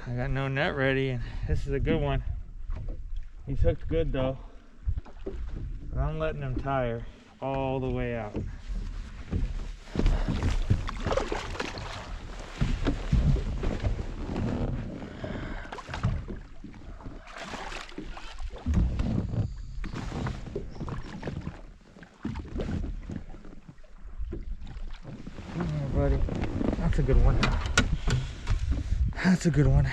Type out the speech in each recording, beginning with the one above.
I got no net ready, and this is a good one. He's hooked good though. But I'm letting him tire all the way out. Buddy, that's a good one. That's a good one.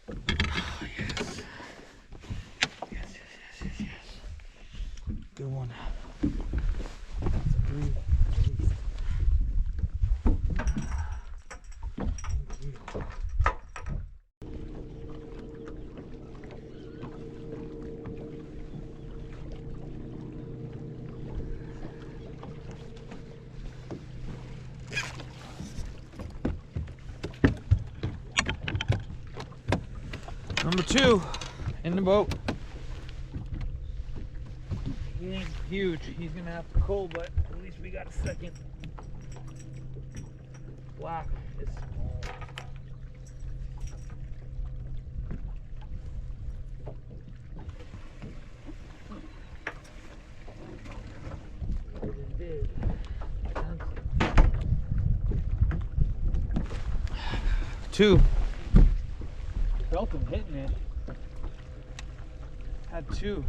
Oh, yes. Yes. Good one. That's a three, at least. Thank you. Number 2 in the boat. He ain't huge. He's gonna have to pull, but at least we got a second. Black is small. It is big. Two. Felt him hitting it. Had two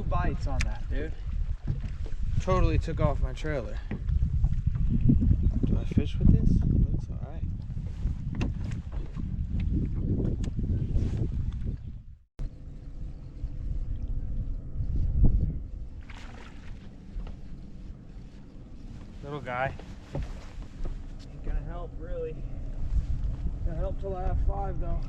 bites on that, dude. Totally took off my trailer. Do I fish with this? Looks alright. Little guy. Ain't gonna help, really. Gonna help till I have 5 though.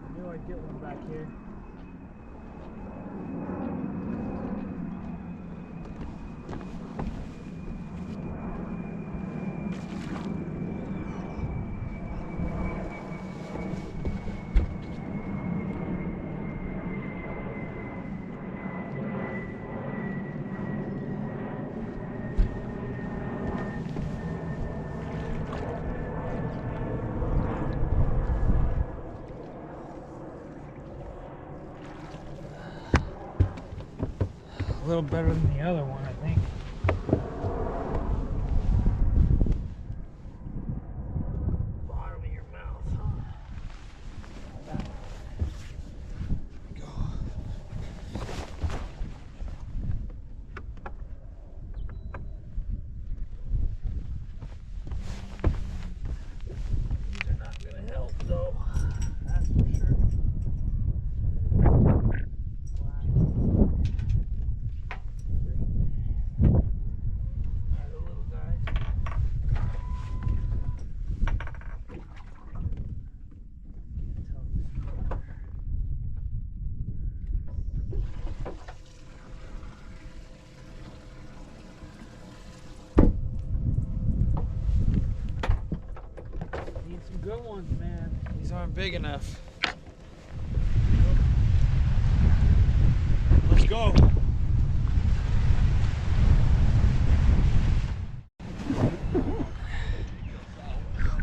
I knew I'd get one back here. A little better than the other one, I think. Bottom of your mouth, huh? There we go. These are not gonna help though. That's for sure. Good ones, man. These aren't big enough. Let's go.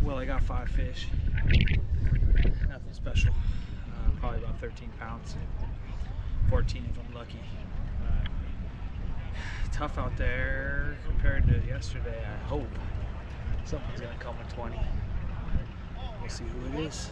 Well, I got 5 fish. Nothing special. Probably about 13 pounds. 14 if I'm lucky. Tough out there compared to yesterday. I hope someone's gonna come with 20. We'll see who it is.